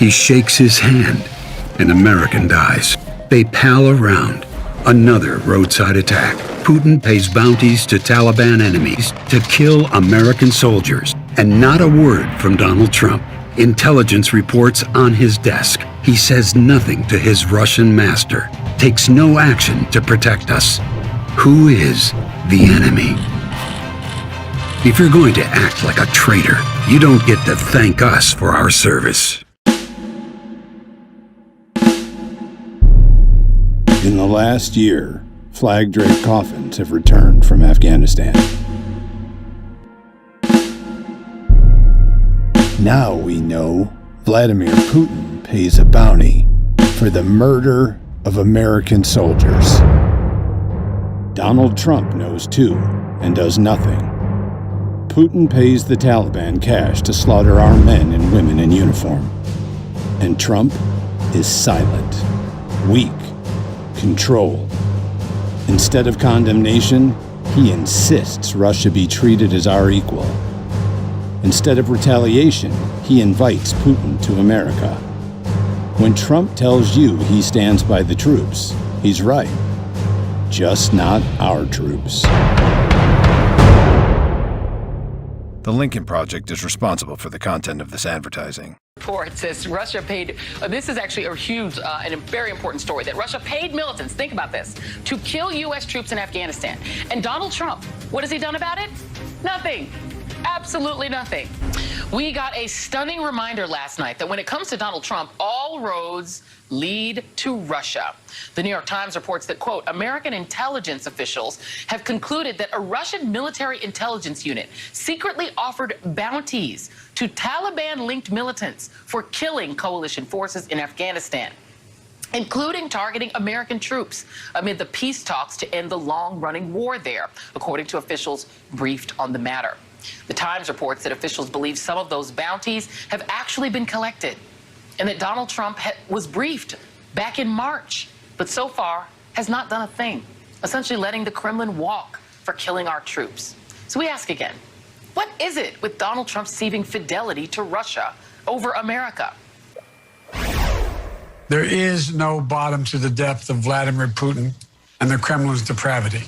He shakes his hand. An American dies. They pal around. Another roadside attack. Putin pays bounties to Taliban enemies to kill American soldiers. And not a word from Donald Trump. Intelligence reports on his desk. He says nothing to his Russian master. Takes no action to protect us. Who is the enemy? If you're going to act like a traitor, you don't get to thank us for our service. In the last year, flag-draped coffins have returned from Afghanistan. Now we know Vladimir Putin pays a bounty for the murder of American soldiers. Donald Trump knows too, and does nothing. Putin pays the Taliban cash to slaughter our men and women in uniform. And Trump is silent, weak, controlled. Instead of condemnation, he insists Russia be treated as our equal. Instead of retaliation, he invites Putin to America. When Trump tells you he stands by the troops, he's right. Just not our troops. The Lincoln Project is responsible for the content of this advertising. Report says Russia paid, this is actually a huge and a very important story, that Russia paid militants, think about this, to kill U.S. troops in Afghanistan. And Donald Trump, what has he done about it? Nothing. Absolutely nothing. We got a stunning reminder last night that when it comes to Donald Trump, all roads lead to Russia. The New York Times reports that, quote, American intelligence officials have concluded that a Russian military intelligence unit secretly offered bounties to Taliban-linked militants for killing coalition forces in Afghanistan, including targeting American troops amid the peace talks to end the long-running war there, according to officials briefed on the matter. The Times reports that officials believe some of those bounties have actually been collected and that Donald Trump was briefed back in March, but so far has not done a thing, essentially letting the Kremlin walk for killing our troops. So we ask again, what is it with Donald Trump seeming fidelity to Russia over America? There is no bottom to the depth of Vladimir Putin and the Kremlin's depravity.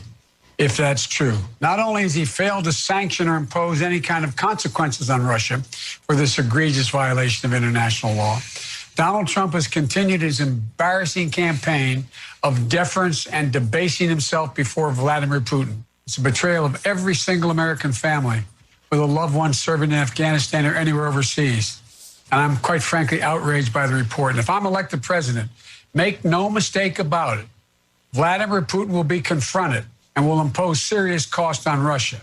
If that's true, not only has he failed to sanction or impose any kind of consequences on Russia for this egregious violation of international law, Donald Trump has continued his embarrassing campaign of deference and debasing himself before Vladimir Putin. It's a betrayal of every single American family with a loved one serving in Afghanistan or anywhere overseas. And I'm quite frankly outraged by the report. And if I'm elected president, make no mistake about it, Vladimir Putin will be confronted and will impose serious cost on Russia.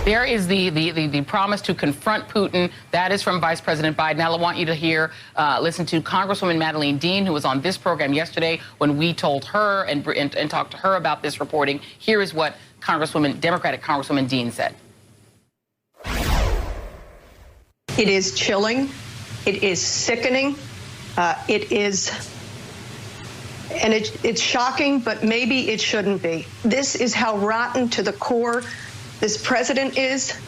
There is the promise to confront Putin. That is from Vice President Biden. Now I want you to listen to Congresswoman Madeleine Dean, who was on this program yesterday when we told her and talked to her about this reporting. Here is what Democratic Congresswoman Dean said. It is chilling. It is sickening. It's shocking, but maybe it shouldn't be. This is how rotten to the core this president is.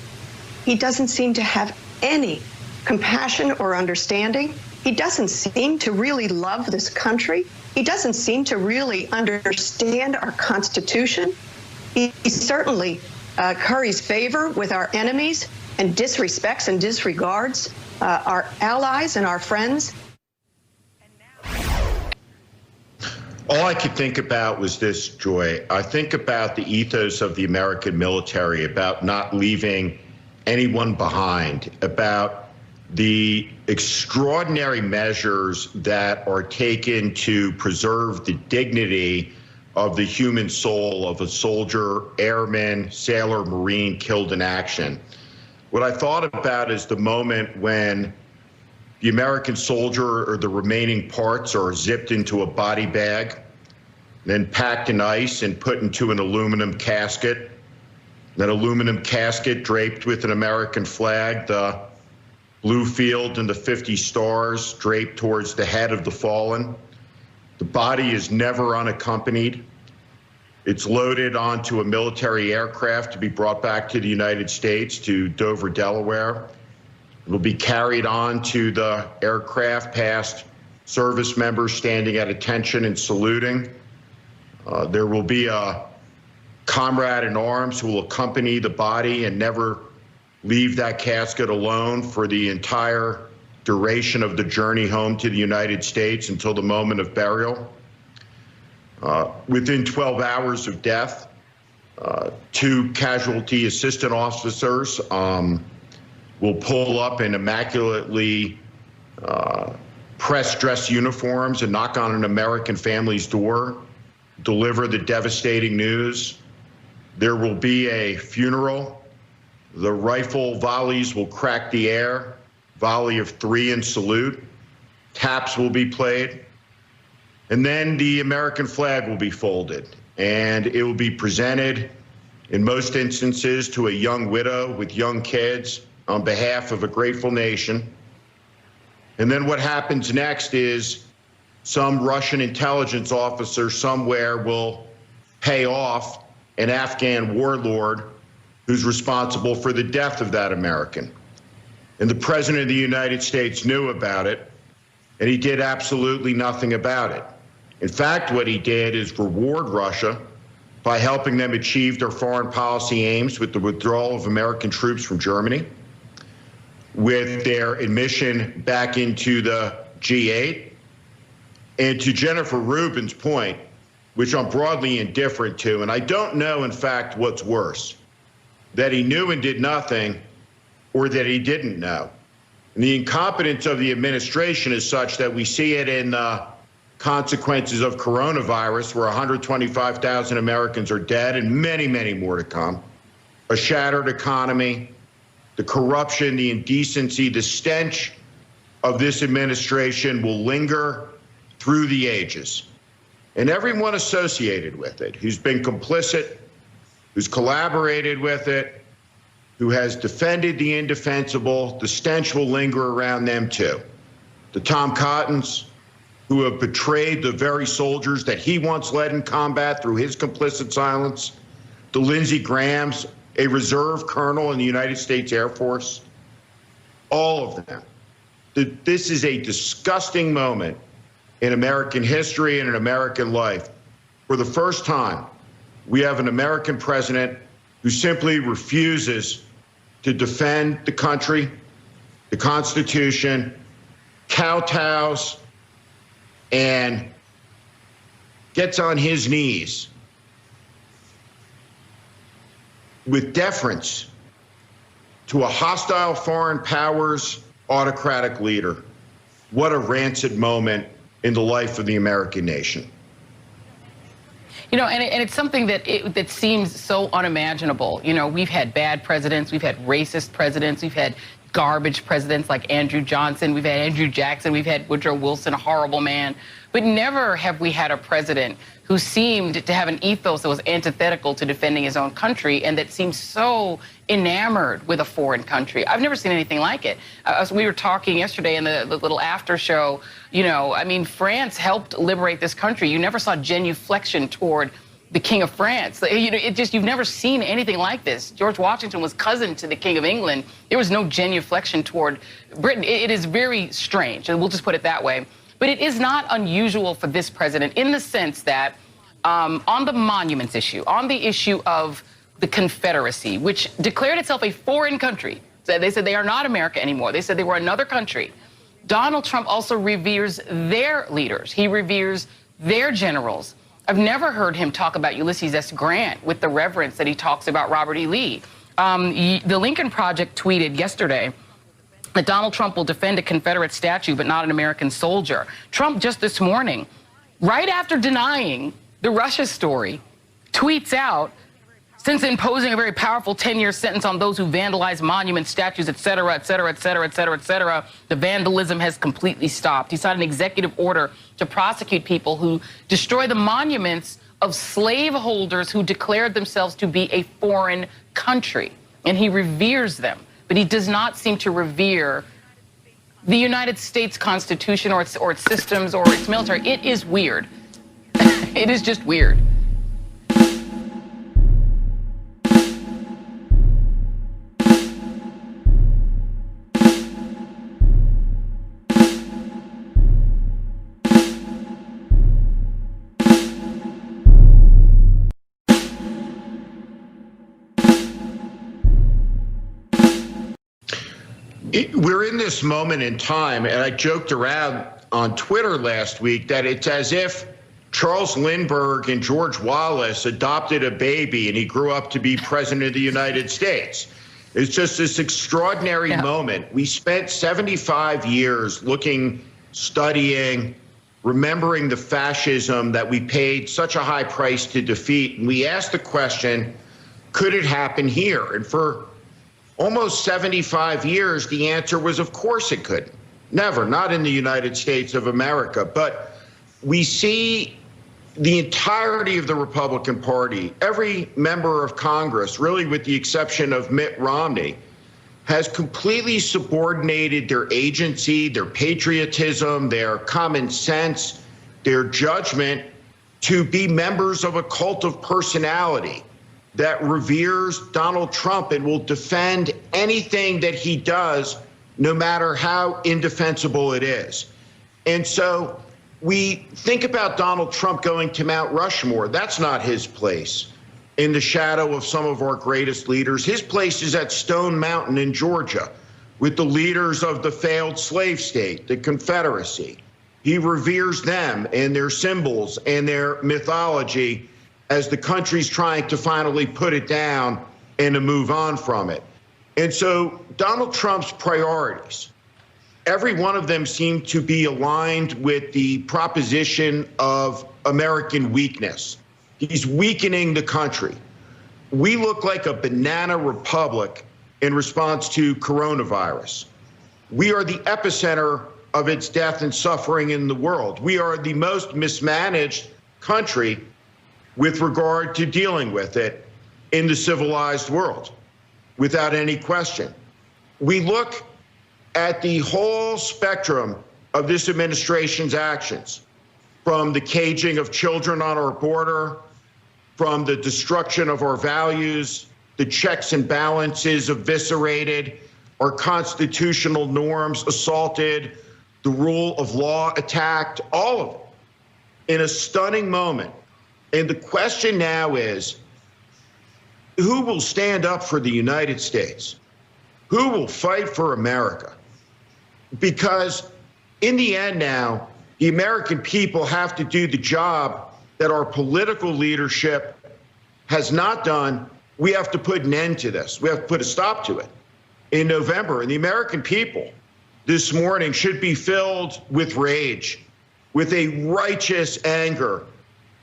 He doesn't seem to have any compassion or understanding. He doesn't seem to really love this country. He doesn't seem to really understand our Constitution. He certainly curries favor with our enemies and disrespects and disregards our allies and our friends. All I could think about was this, Joy. I think about the ethos of the American military, about not leaving anyone behind, about the extraordinary measures that are taken to preserve the dignity of the human soul of a soldier, airman, sailor, Marine killed in action. What I thought about is the moment when the American soldier or the remaining parts are zipped into a body bag, then packed in ice and put into an aluminum casket. That aluminum casket draped with an American flag, the blue field and the 50 stars draped towards the head of the fallen. The body is never unaccompanied. It's loaded onto a military aircraft to be brought back to the United States, to Dover, Delaware. It'll be carried on to the aircraft past service members standing at attention and saluting. There will be a comrade in arms who will accompany the body and never leave that casket alone for the entire duration of the journey home to the United States until the moment of burial. Within 12 hours of death, 2 casualty assistant officers will pull up in immaculately pressed dress uniforms and knock on an American family's door, deliver the devastating news. There will be a funeral. The rifle volleys will crack the air, volley of 3 in salute. Taps will be played. And then the American flag will be folded, and it will be presented in most instances to a young widow with young kids on behalf of a grateful nation. And then what happens next is some Russian intelligence officer somewhere will pay off an Afghan warlord who's responsible for the death of that American. And the President of the United States knew about it, and he did absolutely nothing about it. In fact, what he did is reward Russia by helping them achieve their foreign policy aims with the withdrawal of American troops from Germany, with their admission back into the G8. And to Jennifer Rubin's point, which I'm broadly indifferent to, and I don't know, in fact, what's worse, that he knew and did nothing, or that he didn't know. And the incompetence of the administration is such that we see it in the consequences of coronavirus, where 125,000 Americans are dead and many, many more to come, a shattered economy, the corruption, the indecency, the stench of this administration will linger through the ages. And everyone associated with it, who's been complicit, who's collaborated with it, who has defended the indefensible, the stench will linger around them too. The Tom Cottons, who have betrayed the very soldiers that he once led in combat through his complicit silence, the Lindsey Grahams, a reserve colonel in the United States Air Force, all of them. This is a disgusting moment in American history and in American life. For the first time, we have an American president who simply refuses to defend the country, the Constitution, kowtows, and gets on his knees with deference to a hostile foreign powers autocratic leader. What a rancid moment in the life of the American nation. You know, and it's something that seems so unimaginable. You know, we've had bad presidents, we've had racist presidents, we've had garbage presidents like Andrew Johnson, we've had Andrew Jackson, we've had Woodrow Wilson, a horrible man, but never have we had a president who seemed to have an ethos that was antithetical to defending his own country and that seems so enamored with a foreign country. I've never seen anything like it. As we were talking yesterday in the little after show, you know, I mean, France helped liberate this country. You never saw genuflection toward the King of France. You know, you've never seen anything like this. George Washington was cousin to the King of England. There was no genuflection toward Britain. It is very strange, and we'll just put it that way. But it is not unusual for this president in the sense that on the monuments issue, on the issue of the Confederacy, which declared itself a foreign country, they said they are not America anymore. They said they were another country. Donald Trump also reveres their leaders. He reveres their generals. I've never heard him talk about Ulysses S. Grant with the reverence that he talks about Robert E. Lee. The Lincoln Project tweeted yesterday that Donald Trump will defend a Confederate statue but not an American soldier. Trump just this morning, right after denying the Russia story, tweets out, since imposing a very powerful 10-year sentence on those who vandalize monuments, statues, et cetera, et cetera, et cetera, et cetera, et cetera, the vandalism has completely stopped. He signed an executive order to prosecute people who destroy the monuments of slaveholders who declared themselves to be a foreign country. And he reveres them, but he does not seem to revere the United States Constitution or its systems or its military. It is weird. It is just weird. We're in this moment in time, and I joked around on Twitter last week that it's as if Charles Lindbergh and George Wallace adopted a baby and he grew up to be president of the United States. It's just this extraordinary moment. We spent 75 years looking, studying, remembering the fascism that we paid such a high price to defeat. And we asked the question, could it happen here? And for almost 75 years, the answer was, of course it couldn't. Never, not in the United States of America. But we see the entirety of the Republican Party, every member of Congress, really with the exception of Mitt Romney, has completely subordinated their agency, their patriotism, their common sense, their judgment to be members of a cult of personality that reveres Donald Trump and will defend anything that he does, no matter how indefensible it is. And so we think about Donald Trump going to Mount Rushmore. That's not his place in the shadow of some of our greatest leaders. His place is at Stone Mountain in Georgia with the leaders of the failed slave state, the Confederacy. He reveres them and their symbols and their mythology as the country's trying to finally put it down and to move on from it. And so Donald Trump's priorities, every one of them seem to be aligned with the proposition of American weakness. He's weakening the country. We look like a banana republic in response to coronavirus. We are the epicenter of its death and suffering in the world. We are the most mismanaged country with regard to dealing with it in the civilized world, without any question. We look at the whole spectrum of this administration's actions, from the caging of children on our border, from the destruction of our values, the checks and balances eviscerated, our constitutional norms assaulted, the rule of law attacked, all of it in a stunning moment. And the question now is, who will stand up for the United States? Who will fight for America? Because in the end now, the American people have to do the job that our political leadership has not done. We have to put an end to this. We have to put a stop to it in November. And the American people this morning should be filled with rage, with a righteous anger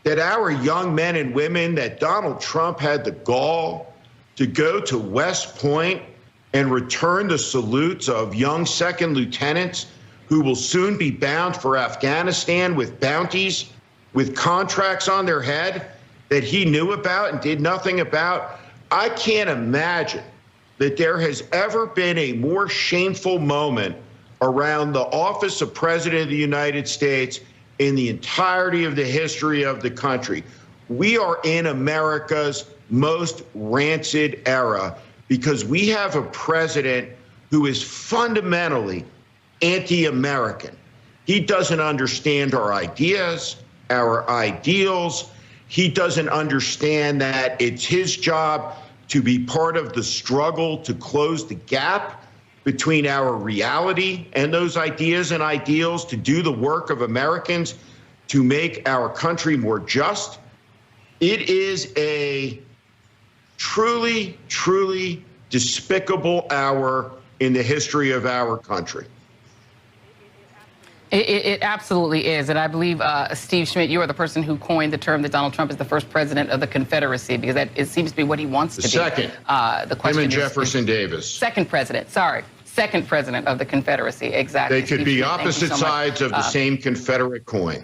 that our young men and women, that Donald Trump had the gall to go to West Point and return the salutes of young second lieutenants who will soon be bound for Afghanistan with bounties, with contracts on their head that he knew about and did nothing about. I can't imagine that there has ever been a more shameful moment around the office of President of the United States in the entirety of the history of the country. We are in America's most rancid era because we have a president who is fundamentally anti-American. He doesn't understand our ideas, our ideals. He doesn't understand that it's his job to be part of the struggle to close the gap between our reality and those ideas and ideals, to do the work of Americans to make our country more just. It is a truly, truly despicable hour in the history of our country. It absolutely is. And I believe, Steve Schmidt, you are the person who coined the term that Donald Trump is the first president of the Confederacy, because that it seems to be what he wants to be. Second. The question him and is, Jefferson Davis. Second president, sorry. Second president of the Confederacy, exactly. They could be opposite sides of the same Confederate coin.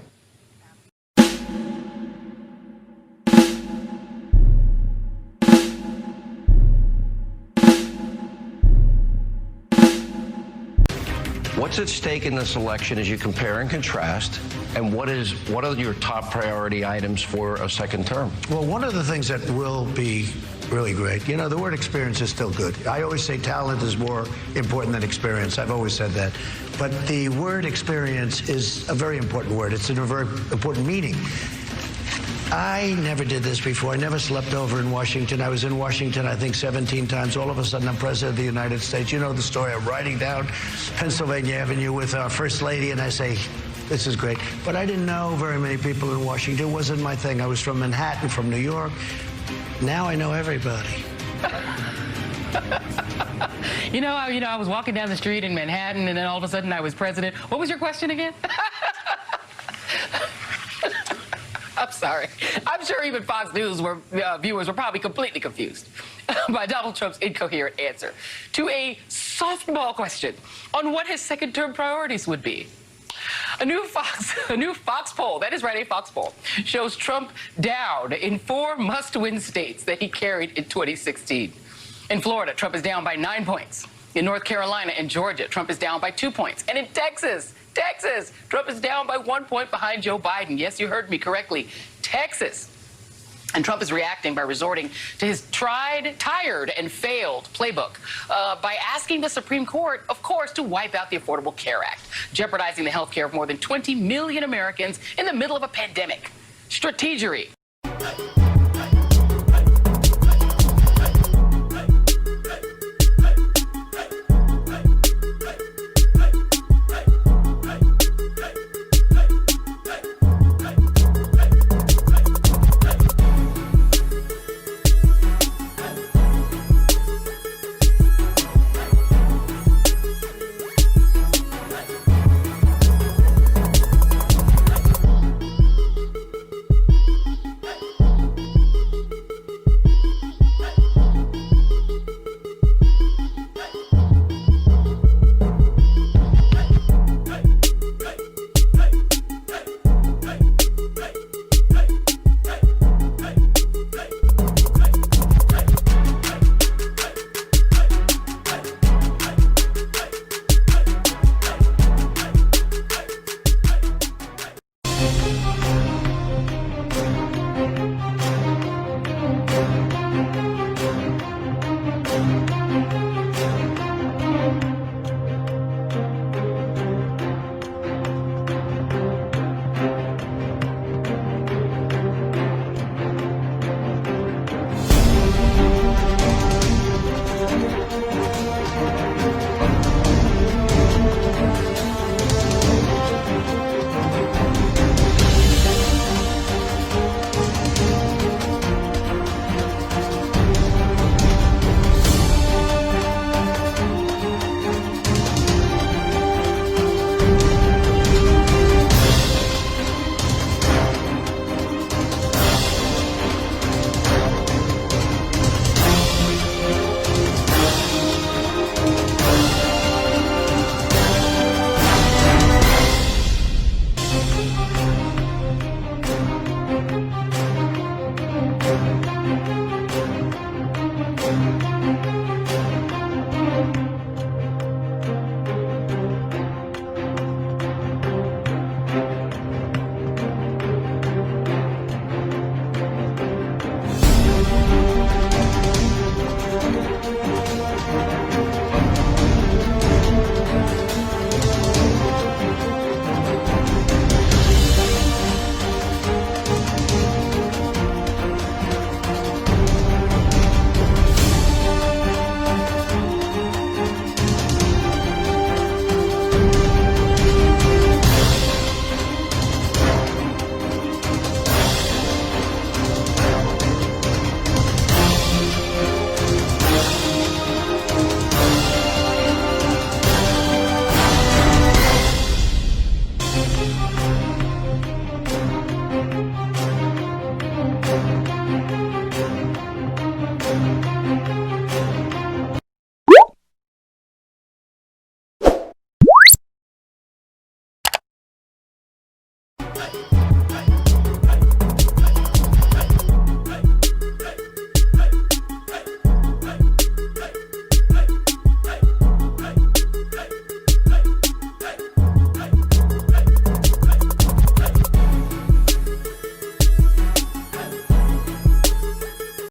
What's at stake in this election as you compare and contrast, and what are your top priority items for a second term? Well, one of the things that will be really great, you know, the word experience is still good. I always say talent is more important than experience. I've always said that. But the word experience is a very important word. It's a very important meaning. I never did this before. I never slept over in Washington. I was in Washington, I think, 17 times. All of a sudden, I'm president of the United States. You know the story. I'm riding down Pennsylvania Avenue with our First Lady, and I say, this is great. But I didn't know very many people in Washington. It wasn't my thing. I was from Manhattan, from New York. Now I know everybody. I was walking down the street in Manhattan, and then all of a sudden I was president. What was your question again? I'm sorry. I'm sure even Fox News viewers were probably completely confused by Donald Trump's incoherent answer to a softball question on what his second-term priorities would be. A new Fox poll, that is right, a Fox poll, shows Trump down in 4 must-win states that he carried in 2016. In Florida, Trump is down by 9 points. In North Carolina and Georgia, Trump is down by 2 points. And in Texas, Trump is down by 1 point behind Joe Biden. Yes, you heard me correctly. Texas. And Trump is reacting by resorting to his tired and failed playbook by asking the Supreme Court, of course, to wipe out the Affordable Care Act, jeopardizing the health care of more than 20 million Americans in the middle of a pandemic. Strategery.